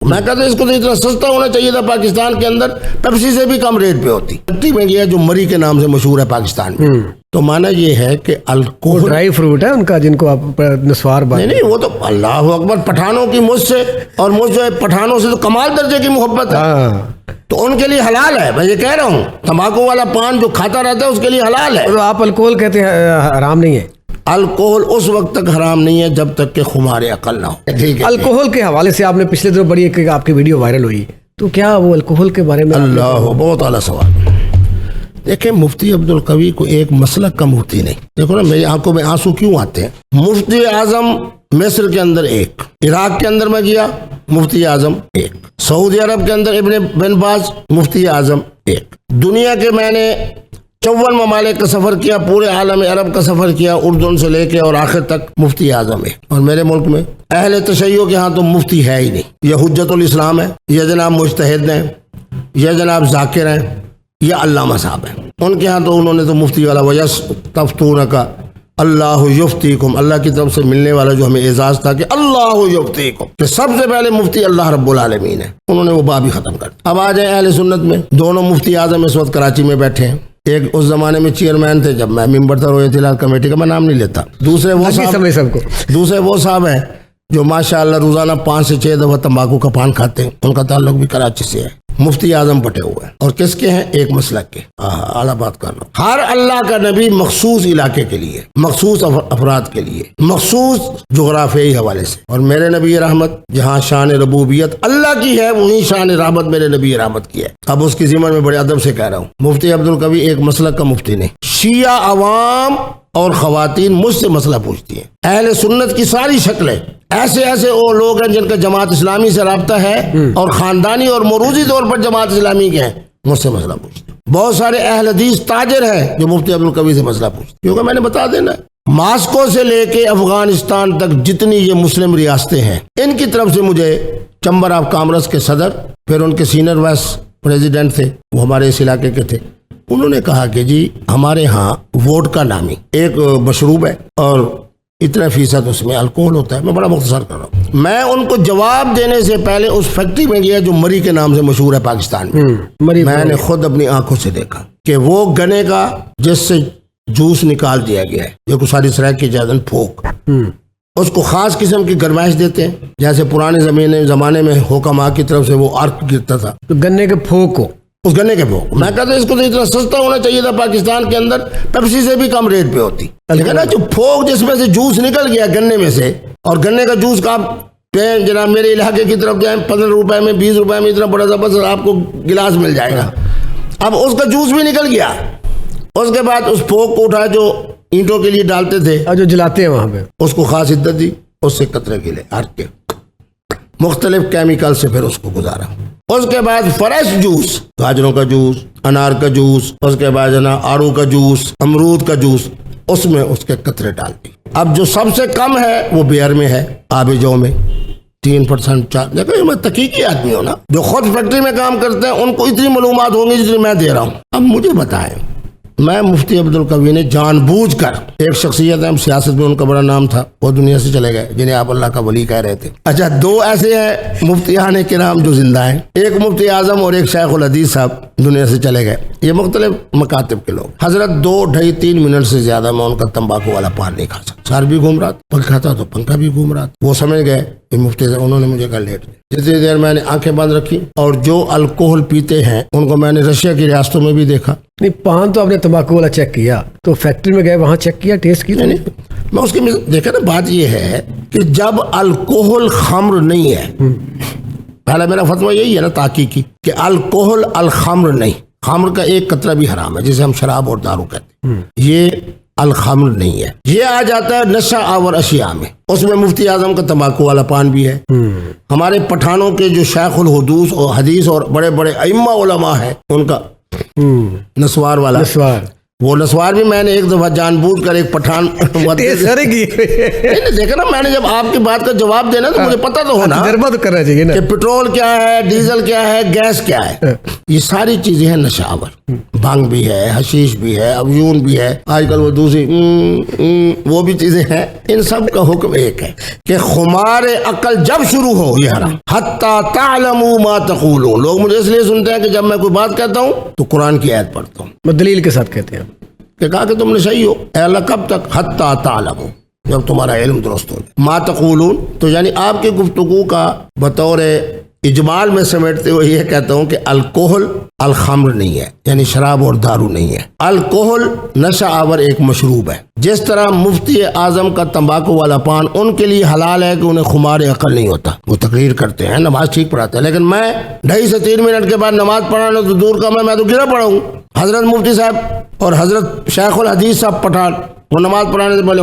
میں کہتا ہوں اس کو تو اتنا سستا ہونا چاہیے تھا پاکستان کے اندر، پیپسی سے بھی کم ریٹ پہ ہوتی. فیکٹری میں گیا جو مری کے نام سے مشہور ہے پاکستان میں، تو مانا یہ ہے کہ الکوہل ڈرائی فروٹ ہے ان کا جن کو آپ نسوار بات. نہیں وہ تو اللہ اکبر، پٹھانوں کی مجھ سے اور مجھ جو ہے پٹھانوں سے تو کمال درجے کی محبت ہے، تو ان کے لیے حلال ہے. میں یہ کہہ رہا ہوں تمباکو والا پان جو کھاتا رہتا ہے اس کے لیے حلال ہے. تو آپ الکوہل کہتے ہیں حرام نہیں ہے؟ الکوہل اس وقت تک حرام نہیں ہے جب تک کہ خمار عقل نہ ہو. ٹھیک ہے. الکوہل کے حوالے سے آپ نے پچھلے دنوں بڑی ایک آپ کی ویڈیو وائرل ہوئی، تو کیا وہ الکوہل کے بارے میں؟ اللہ بہت اعلیٰ سوال. دیکھیں مفتی عبدالقوی کو ایک مسلک کا مفتی نہیں. دیکھو نا میری آنکھوں میں آنسو کیوں آتے ہیں. مفتی اعظم مصر کے اندر ایک، عراق کے اندر میں گیا مفتی اعظم ایک، سعودی عرب کے اندر ابن بن باز مفتی اعظم ایک. دنیا کے میں نے 54 ممالک کا سفر کیا، پورے عالم عرب کا سفر کیا، اردن سے لے کے اور آخر تک مفتی اعظم ہے. اور میرے ملک میں اہل تشیع کے ہاں تو مفتی ہے ہی نہیں. یہ حجت الاسلام ہے، یہ جناب مجتہد ہیں، یہ جناب ذاکر ہیں، یہ علامہ صاحب ہیں. ان کے ہاں تو انہوں نے تو مفتی والا وَيَسْتَفْتُونَكَ اللہ یفتیکم، اللہ کی طرف سے ملنے والا جو ہمیں اعزاز تھا کہ اللہ یفتیکم، کہ سب سے پہلے مفتی اللہ رب العالمین ہے، انہوں نے وہ باب ہی ختم کر. اب آ جائیں اہل سنت میں، دونوں مفتی اعظم اس وقت کراچی میں بیٹھے ہیں. ایک اس زمانے میں چیئرمین تھے جب میں ممبر تھا رویت ہلال کمیٹی کا، میں نام نہیں لیتا. دوسرے وہ صاحب ہیں جو ماشاءاللہ روزانہ 5 سے 6 دفعہ تمباکو کا پان کھاتے ہیں، ان کا تعلق بھی کراچی سے ہے. مفتی اعظم بٹے ہوئے ہیں اور کس کے ہیں؟ ایک مسلک کے. اعلیٰ بات کر رہا ہوں. ہر اللہ کا نبی مخصوص علاقے کے لیے، مخصوص افراد کے لیے، مخصوص جغرافیائی حوالے سے. اور میرے نبی رحمت جہاں شان ربوبیت اللہ کی ہے وہیں شان رحمت میرے نبی رحمت کی ہے. اب اس کی ذمہ میں بڑے ادب سے کہہ رہا ہوں، مفتی عبدالقوی ایک مسلک کا مفتی نہیں. شیعہ عوام اور خواتین مجھ سے مسئلہ پوچھتی ہیں. اہل سنت کی ساری شکلیں ایسے وہ لوگ ہیں جن کا جماعت اسلامی سے رابطہ ہے اور خاندانی اور موروثی طور پر جماعت اسلامی کے ہیں، مجھ سے مسئلہ پوچھتے ہیں. بہت سارے اہل حدیث تاجر ہیں جو مفتی عبدالقوی سے مسئلہ پوچھتے ہیں، کیونکہ میں نے بتا دینا ماسکو سے لے کے افغانستان تک جتنی یہ مسلم ریاستیں ہیں، ان کی طرف سے مجھے چیمبر آف کامرس کے صدر، پھر ان کے سینئر وائس پریزیڈنٹ تھے، وہ ہمارے اس علاقے کے تھے، انہوں نے کہا کہ جی ہمارے ہاں ووڈ کا نامی ایک مشروب ہے اور اتنا فیصد اس میں الکوہل ہوتا ہے. میں بڑا مختصر کر رہا ہوں. میں ان کو جواب دینے سے پہلے اس فیکٹری میں گیا جو مری کے نام سے مشہور ہے پاکستان میں. میں نے خود اپنی آنکھوں سے دیکھا کہ وہ گنے کا جس سے جوس نکال دیا گیا ہے، جو ساری سرائے کی جادن پھوک، اس کو خاص قسم کی گرمائش دیتے ہیں، جیسے پرانے زمانے میں حکماں کی طرف سے وہ آرک گرتا تھا، تو گنے کے پھوک کو، اس گنے کے پھوک. میں کہتا ہوں اس کو تو اتنا سستا ہونا چاہیے تھا پاکستان کے اندر، پیپسی سے بھی کم ریٹ پہ ہوتی. لیکن نا جو پھوک جس میں سے جوس نکل گیا گنے میں سے، اور گنے کا جوس کا آپ جناب میرے علاقے کی طرف جائیں 15 روپے میں 20 روپے میں اتنا بڑا سا بس آپ کو گلاس مل جائے گا. اب اس کا جوس بھی نکل گیا. اس کے بعد اس پھوک کو اٹھا جو اینٹوں کے لیے ڈالتے تھے جو جلاتے ہیں وہاں پہ، اس کو خاص عدت دی، اس سے قطرے کے لیے ہٹ کے مختلف کیمیکل سے پھر اس کو گزارا. اس کے بعد فریش جوس، گاجروں کا جوس، انار کا جوس، اس کے بعد جناب آڑو کا جوس، امرود کا جوس، اس میں اس کے قطرے ڈال دی. اب جو سب سے کم ہے وہ بیئر میں ہے، آب جو میں 3%. دیکھو میں تحقیقی آدمی ہوں نا، جو خود فیکٹری میں کام کرتے ہیں ان کو اتنی معلومات ہوں گی جتنی میں دے رہا ہوں. اب مجھے بتائیں، میں مفتی عبدالقوی نے جان بوجھ کر، ایک شخصیت ہے سیاست میں ان کا بڑا نام تھا، وہ دنیا سے چلے گئے، جنہیں آپ اللہ کا ولی کہہ رہے تھے. اچھا 2 ایسے ہیں مفتیان کرام جو زندہ ہیں، ایک مفتی اعظم اور ایک شیخ الحدیث صاحب دنیا سے چلے گئے. یہ مختلف مکاتب کے لوگ. حضرت 2-2.5-3 منٹ سے زیادہ میں ان کا تمباکو والا پان نہیں کھا سکتا. سر بھی گھوم رہا تھا، پنکھا تھا تو پنکھا بھی گھوم رہا تھا. وہ سمجھ گئے کہ مفتی صاحب، انہوں نے مجھے کہا لیٹ دے. جتنی دیر میں نے آنکھیں بند رکھی، اور جو الکوہل پیتے ہیں ان کو میں نے رشیا کی ریاستوں میں بھی دیکھا. نہیں پان تو آپ نے تمباکو والا چیک کیا، تو فیکٹری میں گئے وہاں چیک کیا، ٹیسٹ کیا؟ نہیں میں اس کی دیکھا نا. بات یہ ہے کہ جب الکوہل خمر نہیں ہے، پہلا میرا فتویٰ یہی ہے نا تحقیقی، کہ الکوہل الخمر نہیں. خمر کا ایک قطرہ بھی حرام ہے، جسے ہم شراب اور دارو کہتے ہیں. یہ الخمر نہیں ہے. یہ آ جاتا ہے نشہ آور اشیاء میں. اس میں مفتی اعظم کا تمباکو والا پان بھی ہے. ہمارے پٹھانوں کے جو شیخ الحدیث اور حدیث اور بڑے بڑے ائمہ علماء ہیں، ان کا نسوار والا، وہ نسوار بھی میں نے ایک دفعہ جان بوجھ کر ایک پٹھان دیکھا نا. میں نے جب آپ کی بات کا جواب دینا تو مجھے پتا تو ہونا تجربہ تو کرنا چاہیے نا کہ پیٹرول کیا ہے، ڈیزل کیا ہے، گیس کیا ہے. یہ ساری چیزیں ہیں نشاور. بھنگ بھی ہے, حشیش بھی ہے, افیون بھی ہے, آج کل وہ دوسری وہ بھی چیزیں ہیں. ان سب کا حکم ایک ہے کہ خمار عقل جب شروع ہو یہ حرام. حتی تعلموا ما تقولون. لوگ مجھے اس لیے سنتے ہیں کہ جب میں کوئی بات کہتا ہوں تو قرآن کی آیت پڑھتا ہوں. وہ دلیل کے ساتھ کہتے ہیں کہ کہا کہ تم نے صحیح ہو. اے اللہ کب تک؟ حتی تعلموا, جب تمہارا علم درست ہو جائے. ما تقولون تو یعنی آپ کی گفتگو کا بطور اجمال میں سمیٹتے ہوئے یہ کہتا ہوں کہ الکحل الخمر نہیں ہے, یعنی شراب اور دارو نہیں ہے. الکحل نشہ آور ایک مشروب ہے. جس طرح مفتی اعظم کا تمباکو والا پان ان کے لیے حلال ہے کہ انہیں خمار عقل نہیں ہوتا. وہ تقریر کرتے ہیں, نماز ٹھیک پڑھاتے ہیں, لیکن میں 2.5 سے 3 منٹ کے بعد نماز پڑھانا تو دور کا میں تو گرا پڑا ہوں. حضرت مفتی صاحب اور حضرت شیخ الحدیث صاحب پٹھان وہ نماز پڑھانے سے پہلے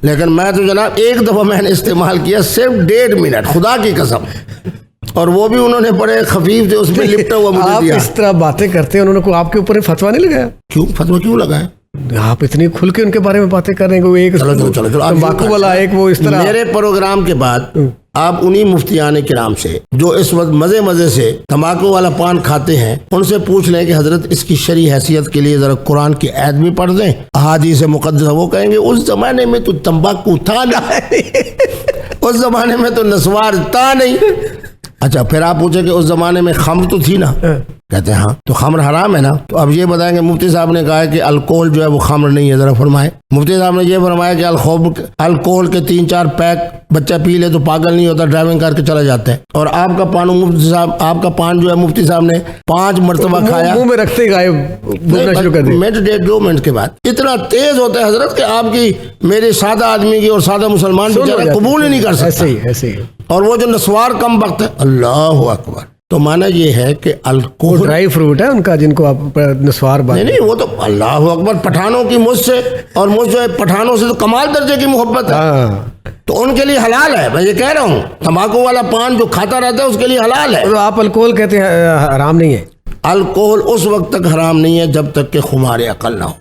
لیکن میں تو جناب ایک دفعہ میں نے استعمال کیا صرف 1.5 منٹ, خدا کی قسم, اور وہ بھی انہوں نے بڑے خفیف تھے اس میں لپٹا ہوا مجھے آپ دیا. اس طرح باتیں کرتے ہیں, انہوں نے آپ کے اوپر فتویٰ نہیں لگایا؟ کیوں فتویٰ کیوں لگا ہے؟ آپ اتنی کھل کے ان کے بارے میں باتیں کر رہے ہیں کہ وہ ایک تمباکو والا, ایک وہ اس طرح. میرے پروگرام کے بعد آپ انہی مفتیان کرام سے جو اس وقت مزے سے تمباکو والا پان کھاتے ہیں ان سے پوچھ لیں کہ حضرت اس کی شرعی حیثیت کے لیے ذرا قرآن کی آیت بھی پڑھ دیں, احادیث مقدسہ. وہ کہیں گے اس زمانے میں تو تمباکو تھا نہیں, اس زمانے میں تو نسوار تھا نہیں. اچھا پھر آپ پوچھیں کہ اس زمانے میں خمر تو تھی نا, کہتے ہیں ہاں, تو خمر حرام ہے نا. تو اب یہ بتائیں کہ مفتی صاحب نے کہا ہے کہ الکوہل جو ہے وہ خمر نہیں ہے, ذرا فرمائے. مفتی صاحب نے یہ فرمایا کہ الکوہل کے 3-4 پیک بچہ پی لے تو پاگل نہیں ہوتا, ڈرائیونگ کر کے چلا جاتا ہے. اور آپ کا پان مفتی صاحب, آپ کا پان جو ہے مفتی صاحب نے 5 مرتبہ کھایا, منہ میں رکھتے ہی غائب شروع کر دیا. 2 منٹ کے بعد اتنا تیز ہوتا ہے حضرت کہ آپ کی میرے سادہ آدمی کی اور سادہ مسلمان بیچارہ قبول ہی نہیں کر سکتا. ایسے ہی. اور وہ جو نسوار کم وقت ہے, اللہ اکبر. تو مانا یہ ہے کہ الکوہل ڈرائی فروٹ ہے ان کا جن کو آپ نسوار بات. نہیں وہ تو اللہ اکبر, پٹھانوں کی مجھ سے اور مجھ جو ہے پٹھانوں سے تو کمال درجے کی محبت ہے, تو ان کے لیے حلال ہے. میں یہ کہہ رہا ہوں تمباکو والا پان جو کھاتا رہتا ہے اس کے لیے حلال ہے. تو آپ الکوہل کہتے ہیں حرام نہیں ہے؟ الکوہل اس وقت تک حرام نہیں ہے جب تک کہ خمار عقل نہ ہو.